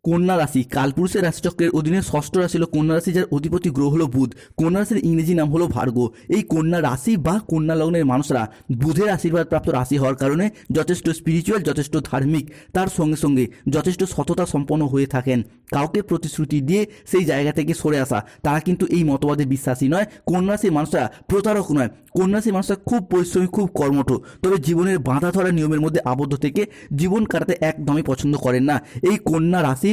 কন্যা রাশি কালপুরুষের রাশিচক্রের অধীনে ষষ্ঠ রাশি হলো কন্যা রাশি, যার অধিপতি গ্রহ হলো বুধ। কন্যা রাশির ইংরেজি নাম হলো ভার্গ। এই কন্যা রাশি বা কন্যা লগ্নের মানুষরা বুধের আশীর্বাদ প্রাপ্ত রাশি হওয়ার কারণে যথেষ্ট স্পিরিচুয়াল, যথেষ্ট ধার্মিক, তার সঙ্গে সঙ্গে যথেষ্ট সততা সম্পন্ন হয়ে থাকেন। কাউকে প্রতিশ্রুতি দিয়ে সেই জায়গা থেকে সরে আসা, তারা কিন্তু এই মতবাদে বিশ্বাসী নয়। কন্যা রাশির মানুষরা প্রতারক নয়। কন্যা রাশির মানুষরা খুব পরিশ্রমী, খুব কর্মঠ, তবে জীবনের বাঁধা ধরা নিয়মের মধ্যে আবদ্ধ থেকে জীবন কাটাতে একদমই পছন্দ করেন না। এই কন্যা রাশির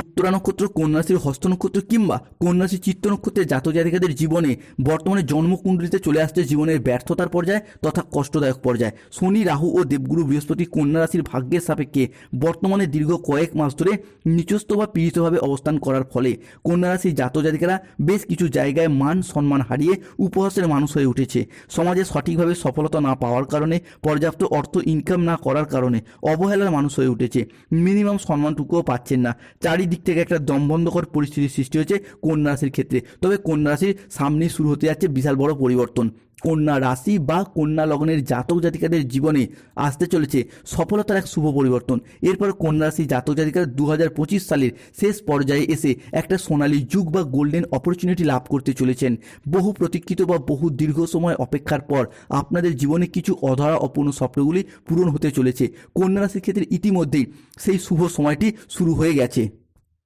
উত্তরা নক্ষত্র, কন্যা রাশির হস্ত নক্ষত্র কিংবা কন্যা রাশির চিত্ত নক্ষত্রের জাতক জাতিকাদের জীবনে বর্তমানে জন্মকুণ্ডলিতে চলে আসছে জীবনের ব্যর্থতার পর্যায়ে তথা কষ্টদায়ক পর্যায়ে। শনি, রাহু ও দেবগুরু বৃহস্পতি কন্যা রাশির ভাগ্যের সাপেক্ষে বর্তমানে দীর্ঘ কয়েক মাস ধরে নিচস্থ বা পীড়িতভাবে অবস্থান করার ফলে কন্যা রাশির জাতক জাতিকারা বেশ কিছু জায়গায় মান সম্মান হারিয়ে উপহাসের মানুষ হয়ে উঠেছে। সমাজে সঠিকভাবে সফলতা না পাওয়ার কারণে, পর্যাপ্ত অর্থ ইনকাম না করার কারণে অবহেলার মানুষ হয়ে উঠেছে। মিনিমাম সম্মানটুকুও পাচ্ছেন না। চারিদিক থেকে একটা দমবন্ধকর পরিস্থিতির সৃষ্টি হয়েছে কন্যা রাশির ক্ষেত্রে। তবে কন্যা রাশির সামনে শুরু হতে যাচ্ছে বিশাল বড় পরিবর্তন। কন্যা রাশি বা কন্যা লগ্নের জাতক জাতিকাদের জীবনে আসতে চলেছে সফলতার এক শুভ পরিবর্তন। এরপর কন্যা রাশি জাতক জাতিকারা 2025 সালের শেষ পর্যায়ে এসে একটা সোনালী যুগ বা গোল্ডেন অপরচুনিটি লাভ করতে চলেছেন। বহু প্রতীক্ষিত বা বহু দীর্ঘ সময় অপেক্ষার পর আপনাদের জীবনে কিছু অধরা অপূর্ণ স্বপ্নগুলি পূরণ হতে চলেছে। কন্যা রাশির ক্ষেত্রে ইতিমধ্যেই সেই শুভ সময়টি শুরু হয়ে গেছে।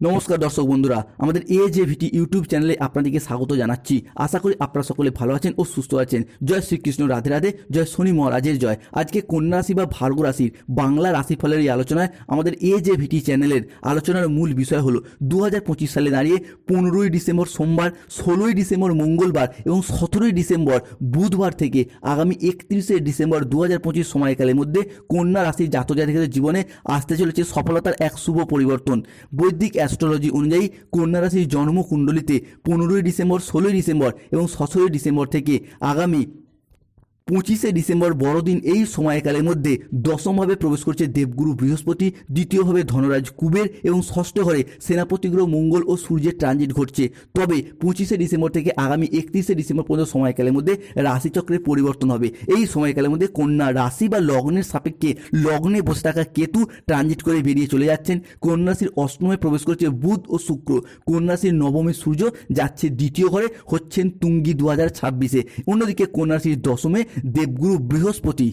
নমস্কার দর্শক বন্ধুরা, আমাদের AJVT ইউটিউব চ্যানেলে আপনাদেরকে স্বাগত জানাচ্ছি। আশা করি আপনারা সকলে ভালো আছেন ও সুস্থ আছেন। জয় শ্রীকৃষ্ণ, রাধে রাধে, জয় শনি মহারাজের জয়। আজকে কন্যা রাশি বা ভার্গ রাশির বাংলা রাশিফলের এই আলোচনায় আমাদের AJVT চ্যানেলের আলোচনার মূল বিষয় হলো 2025 সালে দাঁড়িয়ে 15ই ডিসেম্বর সোমবার, 16ই ডিসেম্বর মঙ্গলবার এবং 17ই ডিসেম্বর বুধবার থেকে আগামী 31শে ডিসেম্বর 2025 সময়কালের মধ্যে কন্যা রাশির জাতক জাতিকাদের জীবনে আসতে চলেছে সফলতার এক শুভ পরিবর্তন। বৈদিক অ্যাস্ট্রোলজি অনুযায়ী কন্যা রাশির জন্মকুণ্ডলিতে 15ই ডিসেম্বর, 16ই ডিসেম্বর এবং 17ই ডিসেম্বর থেকে আগামী 25শে ডিসেম্বর বড়দিন, এই সময়কালের মধ্যে দশমভাবে প্রবেশ করছে দেবগুরু বৃহস্পতি, দ্বিতীয়ভাবে ধনরাজ কুবের এবং ষষ্ঠ ঘরে সেনাপতি গ্রহ মঙ্গল ও সূর্যের ট্রানজিট ঘটছে। তবে 25শে ডিসেম্বর থেকে আগামী 31শে ডিসেম্বর পর্যন্ত সময়কালের মধ্যে রাশিচক্রের পরিবর্তন হবে। এই সময়কালের মধ্যে কন্যা রাশি বা লগ্নের সাপেক্ষে লগ্নে বসে থাকা কেতু ট্রানজিট করে বেরিয়ে চলে যাচ্ছেন। কন্যা রাশির অষ্টমে প্রবেশ করছে বুধ ও শুক্র। কন্যা রাশির নবমে সূর্য যাচ্ছে দ্বিতীয় ঘরে, হচ্ছেন তুঙ্গি 2026-এ। অন্যদিকে কন্যা রাশির দশমে দেবগুরু বৃহস্পতি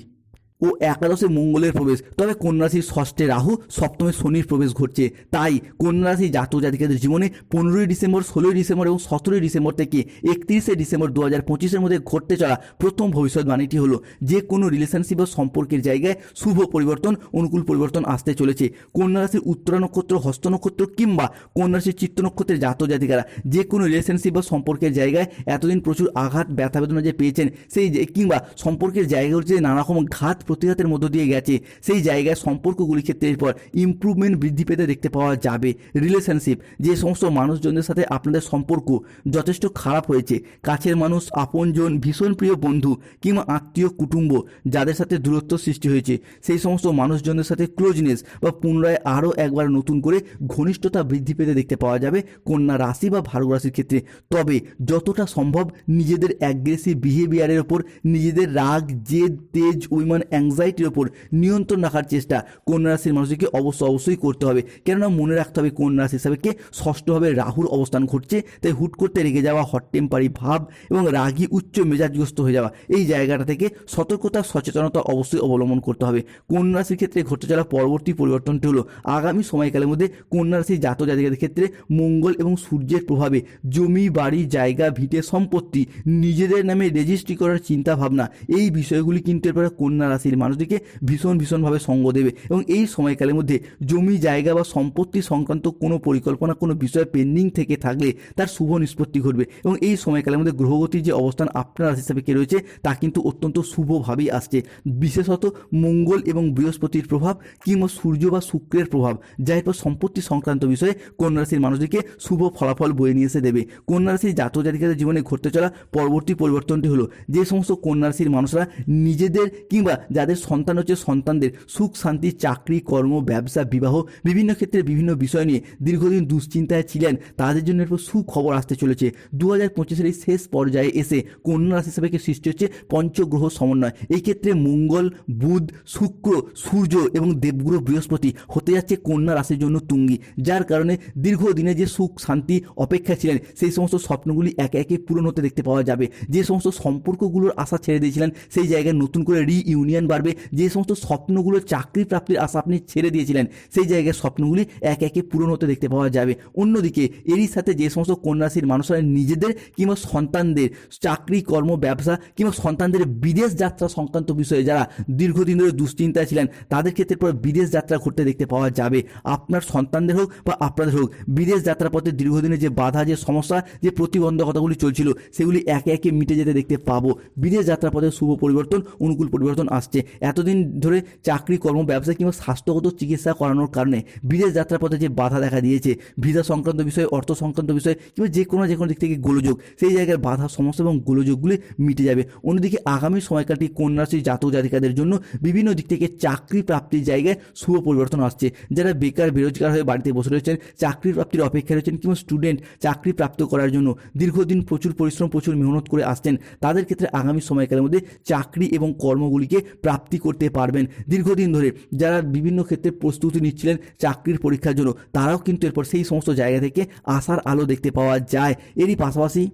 ও একাদশে মঙ্গলের প্রবেশ। তবে কন্যা রাশির ষষ্ঠে রাহু, সপ্তমে শনির প্রবেশ ঘটছে। তাই কন্যা রাশির জাতক জাতিকাদের জীবনে 15ই ডিসেম্বর, 16ই ডিসেম্বর এবং 17ই ডিসেম্বর থেকে 31শে ডিসেম্বর 2025-এর মধ্যে ঘটতে চলা প্রথম ভবিষ্যৎবাণীটি হলো যে কোনো রিলেশনশিপ বা সম্পর্কের জায়গায় শুভ পরিবর্তন, অনুকূল পরিবর্তন আসতে চলেছে। কন্যা রাশির উত্তরা নক্ষত্র, হস্ত নক্ষত্র কিংবা কন্যা রাশির চিত্ত নক্ষত্রের জাতক জাতিকারা যে কোনো রিলেশনশিপ বা সম্পর্কের জায়গায় এতদিন প্রচুর আঘাত, ব্যথা বেদনা যে পেয়েছেন, সেই কিংবা সম্পর্কের জায়গাগুলো যে নানা রকম ঘাত প্রতিঘাতের মধ্য দিয়ে গেছে, সেই জায়গায় সম্পর্কগুলির ক্ষেত্রে এরপর ইমপ্রুভমেন্ট বৃদ্ধি পেতে দেখতে পাওয়া যাবে। রিলেশনশিপ, যে সমস্ত মানুষজনদের সাথে আপনাদের সম্পর্ক যথেষ্ট খারাপ হয়েছে, কাছের মানুষ, আপনজন, ভীষণ প্রিয় বন্ধু কিংবা আত্মীয় কুটুম্ব যাদের সাথে দূরত্ব সৃষ্টি হয়েছে, সেই সমস্ত মানুষজনদের সাথে ক্লোজনেস বা পুনরায় আরও একবার নতুন করে ঘনিষ্ঠতা বৃদ্ধি পেতে দেখতে পাওয়া যাবে কন্যা রাশি বা ভার্গ রাশির ক্ষেত্রে। তবে যতটা সম্ভব নিজেদের অ্যাগ্রেসিভ বিহেভিয়ারের ওপর, নিজেদের রাগ, জেদ, তেজ, অভিমান, অ্যাংজাইটির ওপর নিয়ন্ত্রণ রাখার চেষ্টা কন্যা রাশির মানুষকে অবশ্যই করতে হবে। কেননা মনে রাখতে হবে কন্যা রাশি হিসাবে ষষ্ঠভাবে রাহুর অবস্থান ঘটছে। তাই হুট করতে রেগে যাওয়া, হট টেম্পারি ভাব এবং রাগী উচ্চ মেজাজগ্রস্ত হয়ে যাওয়া, এই জায়গাটা থেকে সতর্কতা, সচেতনতা অবশ্যই অবলম্বন করতে হবে। কন্যা রাশির ক্ষেত্রে ঘটতে চলা পরবর্তী পরিবর্তনটি হলো আগামী সময়কালের মধ্যে কন্যা রাশির জাতক জাতিকাদের ক্ষেত্রে মঙ্গল এবং সূর্যের প্রভাবে জমি, বাড়ি, জায়গা, ভিটে, সম্পত্তি নিজেদের নামে রেজিস্ট্রি করার চিন্তা ভাবনা, এই বিষয়গুলি কিন্তু এরপরে কন্যা রাশির মানুষটিকে ভীষণভাবে সঙ্গ দেবে। এবং এই সময়কালের মধ্যে জমি, জায়গা বা সম্পত্তি সংক্রান্ত কোনো পরিকল্পনা, কোনো বিষয় পেন্ডিং থেকে থাকলে তার শুভ নিষ্পত্তি ঘটবে। এবং এই সময়কালের মধ্যে গ্রহগতির যে অবস্থান আপনার রাশি হিসাবে কে রয়েছে তা কিন্তু অত্যন্ত শুভভাবেই আসছে। বিশেষত মঙ্গল এবং বৃহস্পতির প্রভাব কিংবা সূর্য বা শুক্রের প্রভাব, যা এরপর সম্পত্তি সংক্রান্ত বিষয়ে কন্যা রাশির মানুষটিকে শুভ ফলাফল বয়ে নিয়ে এসে দেবে। কন্যা রাশির জাতক জাতিকাদের জীবনে ঘটতে চলা পরবর্তী পরিবর্তনটি হলো যে সমস্ত কন্যা রাশির মানুষরা নিজেদের কিংবা যাদের সন্তান হচ্ছে সন্তানদের সুখ শান্তি, চাকরি, কর্ম, ব্যবসা, বিবাহ, বিভিন্ন ক্ষেত্রে বিভিন্ন বিষয় নিয়ে দীর্ঘদিন দুশ্চিন্তায় ছিলেন, তাদের জন্য এরপর সুখবর আসতে চলেছে। 2025-এর এই শেষ পর্যায়ে এসে কন্যা রাশি হিসাবে সৃষ্টি হচ্ছে পঞ্চগ্রহ সমন্বয়। এই ক্ষেত্রে মঙ্গল, বুধ, শুক্র, সূর্য এবং দেবগুরু বৃহস্পতি হতে যাচ্ছে কন্যা রাশির জন্য তুঙ্গি, যার কারণে দীর্ঘদিনে যে সুখ শান্তি অপেক্ষা ছিলেন সেই সমস্ত স্বপ্নগুলি একে একে পূরণ হতে দেখতে পাওয়া যাবে। যে সমস্ত সম্পর্কগুলোর আশা ছেড়ে দিয়েছিলেন সেই জায়গায় নতুন করে রিইউনিয়ন বাড়বে। যে সমস্ত স্বপ্নগুলো চাকরি প্রাপ্তির আশা আপনি ছেড়ে দিয়েছিলেন সেই জায়গায় স্বপ্নগুলি একে একে পূরণ হতে দেখতে পাওয়া যাবে। অন্যদিকে এরই সাথে যে সমস্ত কন্যা রাশির মানুষরা নিজেদের কিংবা সন্তানদের চাকরি, কর্ম, ব্যবসা কিংবা সন্তানদের বিদেশ যাত্রা সংক্রান্ত বিষয়ে যারা দীর্ঘদিন ধরে দুশ্চিন্তায় ছিলেন তাদের ক্ষেত্রে পর বিদেশ যাত্রা ঘটতে দেখতে পাওয়া যাবে। আপনার সন্তানদের হোক বা আপনাদের হোক বিদেশ যাত্রার পথে দীর্ঘদিনের যে বাধা, যে সমস্যা, যে প্রতিবন্ধকতাগুলি চলছিল সেগুলি একে একে মিটে যেতে দেখতে পাবো। বিদেশ যাত্রার পথে শুভ পরিবর্তন, অনুকূল পরিবর্তন আসছে। এতদিন ধরে চাকরি, কর্ম, ব্যবসা কিংবা স্বাস্থ্যগত চিকিৎসা করানোর কারণে বিদেশ যাত্রার পথে যে বাধা দেখা দিয়েছে, ভিসা সংক্রান্ত বিষয়ে, অর্থ সংক্রান্ত বিষয়ে কিংবা যে কোনো দিক থেকে গোলযোগ, সেই জায়গার বাধা, সমস্যা এবং গোলযোগগুলি মিটে যাবে। অন্যদিকে আগামী সময়কালটি কন্যা রাশির জাতক জাতিকাদের জন্য বিভিন্ন দিক থেকে চাকরি প্রাপ্তির জায়গায় শুভ পরিবর্তন আসছে। যারা বেকার, বেরোজগার হয়ে বাড়িতে বসে রয়েছেন, চাকরি প্রাপ্তির অপেক্ষায় রয়েছেন কিংবা স্টুডেন্ট চাকরি প্রাপ্ত করার জন্য দীর্ঘদিন প্রচুর পরিশ্রম, প্রচুর মেহনত করে আসছেন, তাদের ক্ষেত্রে আগামী সময়কালের মধ্যে চাকরি এবং কর্মগুলিকে প্রাপ্তি করতে পারবেন। দীর্ঘদিন ধরে যারা বিভিন্ন ক্ষেত্রে প্রস্তুতি নিচ্ছিলেন চাকরির পরীক্ষার জন্য, তারাও কিন্তু এরপর সেই সমস্ত জায়গা থেকে আশার আলো দেখতে পাওয়া যায়। এরই পাশাপাশি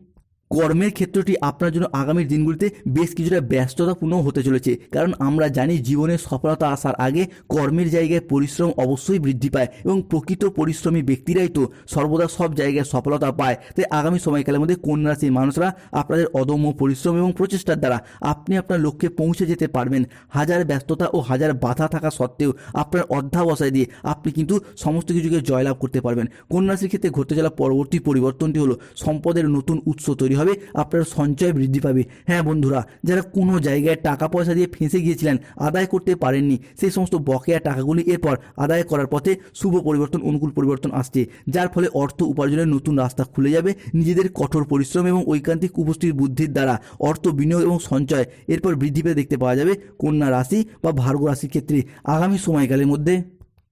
কর্মের ক্ষেত্রটি আপনার জন্য আগামী দিনগুলিতে বেশ কিছুটা ব্যস্ততাপূর্ণ হতে চলেছে, কারণ আমরা জানি জীবনের সফলতা আসার আগে কর্মের জায়গায় পরিশ্রম অবশ্যই বৃদ্ধি পায় এবং প্রকৃত পরিশ্রমী ব্যক্তিরাই তো সর্বদা সব জায়গায় সফলতা পায়। তাই আগামী সময়কালের মধ্যে কন্যা রাশির মানুষরা আপনাদের অদম্য পরিশ্রম এবং প্রচেষ্টার দ্বারা আপনি আপনার লক্ষ্যে পৌঁছে যেতে পারবেন। হাজার ব্যস্ততা ও হাজার বাধা থাকা সত্ত্বেও আপনার অধ্যাবসায় দিয়ে আপনি কিন্তু সমস্ত কিছুকে জয়লাভ করতে পারবেন। কন্যা রাশির ক্ষেত্রে ঘটতে চলা পরবর্তী পরিবর্তনটি হলো সম্পদের নতুন উৎস তৈরি হবে, আপনার সঞ্চয় বৃদ্ধি পাবে। হ্যাঁ বন্ধুরা, যারা কোনো জায়গায় টাকা পয়সা দিয়ে ফেঁসে গিয়েছিলেন, আদায় করতে পারেননি, সেই সমস্ত বকেয়া টাকাগুলি এরপর আদায় করার পথে শুভ পরিবর্তন, অনুকূল পরিবর্তন আসছে, যার ফলে অর্থ উপার্জনের নতুন রাস্তা খুলে যাবে। নিজেদের কঠোর পরিশ্রম এবং ঐকান্তিক উপস্থিত বুদ্ধির দ্বারা অর্থ বিনিয়োগ এবং সঞ্চয় এরপর বৃদ্ধি পেতে দেখতে পাওয়া যাবে কন্যা রাশি বা ভার্গো রাশির ক্ষেত্রে আগামী সময়কালের মধ্যে।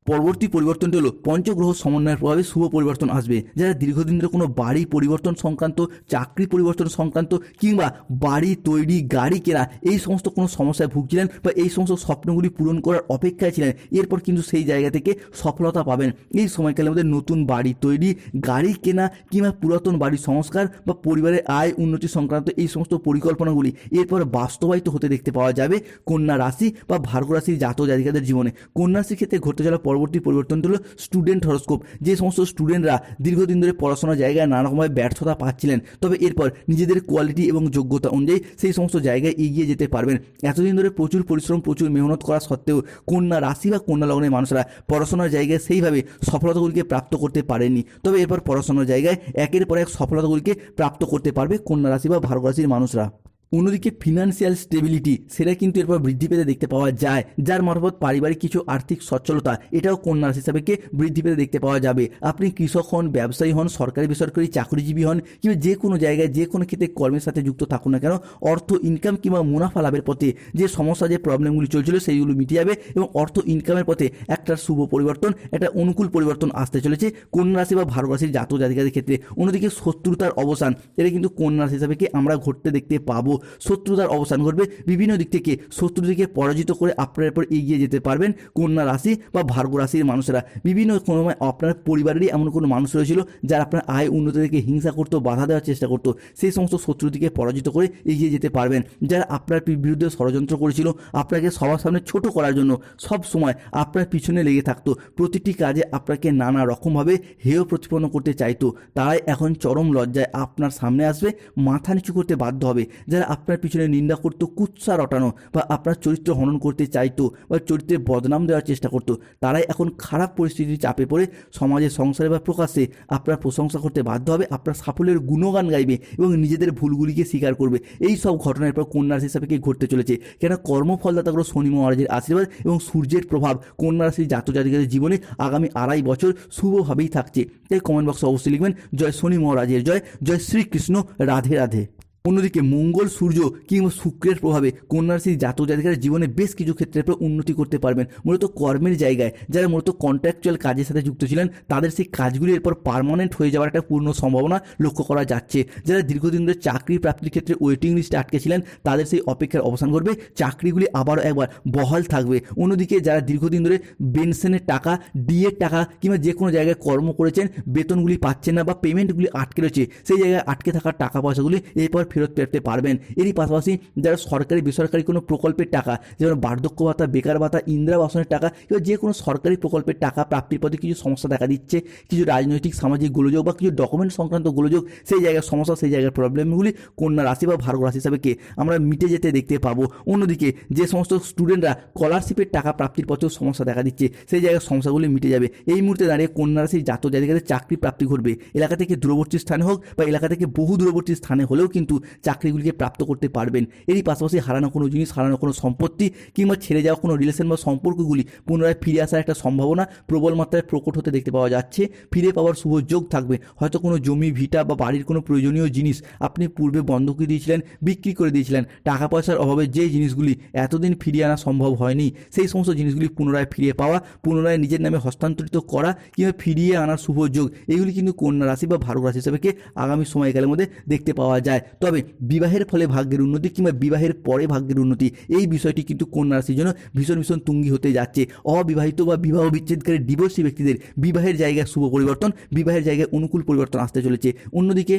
পরবর্তী পরিবর্তনটি হলো পঞ্চগ্রহ সমন্বয়ের প্রভাবে শুভ পরিবর্তন আসবে। যারা দীর্ঘদিন ধরে কোনো বাড়ি পরিবর্তন সংক্রান্ত, চাকরি পরিবর্তন সংক্রান্ত কিংবা বাড়ি তৈরি, গাড়ি কেনা, এই সমস্ত কোনো সমস্যায় ভুগছিলেন বা এই সমস্ত স্বপ্নগুলি পূরণ করার অপেক্ষায় ছিলেন, এরপর কিন্তু সেই জায়গা থেকে সফলতা পাবেন। এই সময়কালের মধ্যে নতুন বাড়ি তৈরি, গাড়ি কেনা কিংবা পুরাতন বাড়ি সংস্কার বা পরিবারের আয় উন্নতি সংক্রান্ত এই সমস্ত পরিকল্পনাগুলি এরপর বাস্তবায়িত হতে দেখতে পাওয়া যাবে কন্যা রাশি বা ভার্গো রাশির জাতক জাতিকাদের জীবনে। কন্যা রাশির ক্ষেত্রে ঘটতে চলা পরবর্তী পরিবর্তনটি হলো স্টুডেন্ট হরোস্কোপ। যে সমস্ত স্টুডেন্টরা দীর্ঘদিন ধরে পড়াশোনার জায়গায় নানারকমভাবে ব্যর্থতা পাচ্ছিলেন, তবে এরপর নিজেদের কোয়ালিটি এবং যোগ্যতা অনুযায়ী সেই সমস্ত জায়গায় এগিয়ে যেতে পারবেন। এতদিন ধরে প্রচুর পরিশ্রম, প্রচুর মেহনত করা সত্ত্বেও কন্যা রাশি বা কন্যা লগ্নের মানুষরা পড়াশোনার জায়গায় সেইভাবে সফলতাগুলিকে প্রাপ্ত করতে পারেননি, তবে এরপর পড়াশোনার জায়গায় একের পর এক সফলতাগুলিকে প্রাপ্ত করতে পারবে কন্যা রাশি বা ভার্গো রাশির মানুষরা। অন্যদিকে ফিনান্সিয়াল স্টেবিলিটি সেটা কিন্তু এরপর বৃদ্ধি পেতে দেখতে পাওয়া যায়, যার মারফত পারিবারিক কিছু আর্থিক সচ্ছলতা এটাও কন্যা রাশি হিসাবে বৃদ্ধি পেতে দেখতে পাওয়া যাবে। আপনি কৃষক হন, ব্যবসায়ী হন, সরকারি বেসরকারি চাকরিজীবী হন কিংবা যে কোনো জায়গায় যে কোনো ক্ষেত্রে কর্মের সাথে যুক্ত থাকুন না কেন, অর্থ ইনকাম কিংবা মুনাফা লাভের পথে যে সমস্যা, যে প্রবলেমগুলি চলছিল সেইগুলো মিটে যাবে এবং অর্থ ইনকামের পথে একটা শুভ পরিবর্তন, একটা অনুকূল পরিবর্তন আসতে চলেছে কন্যা রাশি বা ভার্গো রাশির জাতক জাতিকাদের ক্ষেত্রে। অন্যদিকে শত্রুতার অবসান এটা কিন্তু কন্যা রাশি হিসাবে আমরা ঘটতে দেখতে পাবো। শত্রুতার অবসান ঘটবে, বিভিন্ন দিক থেকে শত্রুদেরকে পরাজিত করে আপনার এরপর এগিয়ে যেতে পারবেন কন্যা রাশি বা ভার্গো রাশির মানুষেরা। বিভিন্ন সময় আপনার পরিবারেরই এমন কোনো মানুষ রয়েছিল যারা আপনার আয় উন্নতি থেকে হিংসা করতো, বাধা দেওয়ার চেষ্টা করতো, সেই সমস্ত শত্রুদিকে পরাজিত করে এগিয়ে যেতে পারবেন। যারা আপনার বিরুদ্ধে ষড়যন্ত্র করেছিল, আপনাকে সবার সামনে ছোট করার জন্য সব সময় আপনার পিছনে লেগে থাকতো, প্রতিটি কাজে আপনাকে নানা রকমভাবে হেয় প্রতিপন্ন করতে চাইতো, তারাই এখন চরম লজ্জায় আপনার সামনে আসবে, মাথা নিচু করতে বাধ্য হবে। যারা আপনার পিছনে নিন্দা করতো, কুৎসা রটানো বা আপনার চরিত্র হনন করতে চাইতো বা চরিত্রে বদনাম দেওয়ার চেষ্টা করতো, তারাই এখন খারাপ পরিস্থিতির চাপে পড়ে সমাজে, সংসারে বা প্রকাশ্যে আপনার প্রশংসা করতে বাধ্য হবে, আপনার সাফল্যের গুণগান গাইবে এবং নিজেদের ভুলগুলিকে স্বীকার করবে। এই সব ঘটনার পর কন্যা রাশি হিসাবে ঘটতে চলেছে, কেন কর্মফলদাতাগুলো শনি মহারাজের আশীর্বাদ এবং সূর্যের প্রভাব কন্যা রাশির জাতক জাতিকাদের জীবনে আগামী 2.5 বছর শুভভাবেই থাকছে। তাই কমেন্ট বক্সে অবশ্যই লিখবেন জয় শনি মহারাজের জয়, জয় শ্রীকৃষ্ণ, রাধে রাধে। অন্যদিকে মঙ্গল, সূর্য কিংবা শুক্রের প্রভাবে কন্যা রাশির জাতক জাতিকারা জীবনে বেশ কিছু ক্ষেত্রে উন্নতি করতে পারবেন। মূলত কর্মের জায়গায় যারা মূলত কন্ট্রাকচুয়াল কাজের সাথে যুক্ত ছিলেন তাদের সেই কাজগুলি এরপর পার্মানেন্ট হয়ে যাওয়ার একটা পূর্ণ সম্ভাবনা লক্ষ্য করা যাচ্ছে। যারা দীর্ঘদিন ধরে চাকরি প্রাপ্তির ক্ষেত্রে ওয়েটিং লিস্টে আটকে ছিলেন তাদের সেই অপেক্ষার অবসান ঘটবে, চাকরিগুলি আবারও একবার বহাল থাকবে। অন্যদিকে যারা দীর্ঘদিন ধরে পেনশনের টাকা, ডিএর টাকা কিংবা যে কোনো জায়গায় কর্ম করেছেন বেতনগুলি পাচ্ছেন না বা পেমেন্টগুলি আটকে রয়েছে, সেই জায়গায় আটকে থাকার টাকা পয়সাগুলি এরপর ফেরত পেতে পারবেন। এরই পাশাপাশি যারা সরকারি বেসরকারি কোনো প্রকল্পের টাকা, যেমন বার্ধক্য ভাতা, বেকার ভাতা, ইন্দিরা আবাসনের টাকা কিংবা যে কোনো সরকারি প্রকল্পের টাকা প্রাপ্তির পথে কিছু সমস্যা দেখা দিচ্ছে, কিছু রাজনৈতিক সামাজিক গোলযোগ বা কিছু ডকুমেন্ট সংক্রান্ত গোলযোগ, সেই জায়গার সমস্যা, সেই জায়গার প্রবলেমগুলি কন্যা রাশি বা ভার্গো রাশি হিসাবে আমরা মিটে যেতে দেখতে পাবো। অন্যদিকে যে সমস্ত স্টুডেন্টরা স্কলারশিপের টাকা প্রাপ্তির পথেও সমস্যা দেখা দিচ্ছে, সেই জায়গার সমস্যাগুলি মিটে যাবে। এই মুহূর্তে দাঁড়িয়ে কন্যা রাশির জাতক জাতিকাদের চাকরি প্রাপ্তি ঘটবে। এলাকা থেকে দূরবর্তী স্থানে হোক বা এলাকা থেকে বহু দূরবর্তী স্থানে হলেও কিন্তু চাকরিগুলিকে প্রাপ্ত করতে পারবেন। এরই পাশাপাশি হারানো কোনো জিনিস, হারানো কোনো সম্পত্তি কিংবা ছেড়ে যাওয়া কোনো রিলেশন বা সম্পর্কগুলি পুনরায় ফিরে আসার একটা সম্ভাবনা প্রবল মাত্রায় প্রকট হতে দেখতে পাওয়া যাচ্ছে। ফিরে পাওয়ার শুভ যোগ থাকবে। হয়তো কোনো জমি, ভিটা বা বাড়ির কোনো প্রয়োজনীয় জিনিস আপনি পূর্বে বন্ধকি দিয়েছিলেন, বিক্রি করে দিয়েছিলেন, টাকা পয়সার অভাবে যে জিনিসগুলি এতদিন ফিরিয়ে আনা সম্ভব হয়নি, সেই সমস্ত জিনিসগুলি পুনরায় ফিরিয়ে পাওয়া, পুনরায় নিজের নামে হস্তান্তরিত করা কিংবা ফিরিয়ে আনার শুভ যোগ, এগুলি কিন্তু কন্যা রাশি বা ভার্গো রাশি হিসাবে আগামী সময়কালের মধ্যে দেখতে পাওয়া যায়। তবে বিবাহের ফলে ভাগ্যের উন্নতি কিংবা বিবাহের পরে ভাগ্যের উন্নতি, এই বিষয়টি কিন্তু কন্যা রাশির জন্য ভীষণ ভীষণ তুঙ্গি হতে যাচ্ছে। অবিবাহিত বা বিবাহ বিচ্ছেদকারী ডিভোর্সি ব্যক্তিদের বিবাহের জায়গায় শুভ পরিবর্তন, বিবাহের জায়গায় অনুকূল পরিবর্তন আসতে চলেছে। অন্যদিকে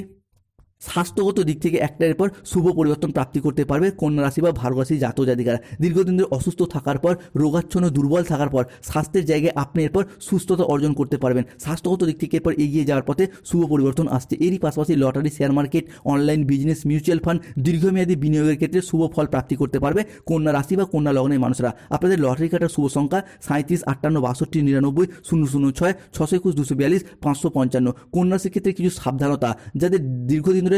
স্বাস্থ্যগত দিক থেকে একটার পর শুভ পরিবর্তন প্রাপ্তি করতে পারবে কন্যা রাশি বা ভার্গো রাশি জাতক জাতিকারা। দীর্ঘদিন ধরে অসুস্থ থাকার পর, রোগাচ্ছন্ন, দুর্বল থাকার পর স্বাস্থ্যের জায়গায় আপনি এরপর সুস্থতা অর্জন করতে পারবেন। স্বাস্থ্যগত দিক থেকে এরপর এগিয়ে যাওয়ার পথে শুভ পরিবর্তন আসছে। এরই পাশাপাশি lottery, share market, online business, mutual fund, দীর্ঘমেয়াদী বিনিয়োগের ক্ষেত্রে শুভ ফল প্রাপ্তি করতে পারবে কন্যা রাশি বা কন্যা লগ্নের মানুষরা। আপনাদের লটারি কাটার শুভ সংখ্যা 37, 58, 62, 99, 006, 621, 242, 555। কন্যা রাশির ক্ষেত্রে কিছু সাবধানতা। যাদের দীর্ঘদিন ধরে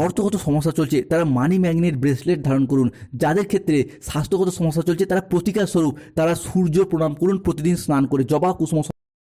অর্থগত সমস্যা চলছে তারা মানি ম্যাগনেট ব্রেসলেট ধারণ করুন। যাদের ক্ষেত্রে স্বাস্থ্যগত সমস্যা চলছে তারা প্রতিকার স্বরূপ তারা সূর্য প্রণাম করুন, প্রতিদিন স্নান করে জবা কুসুম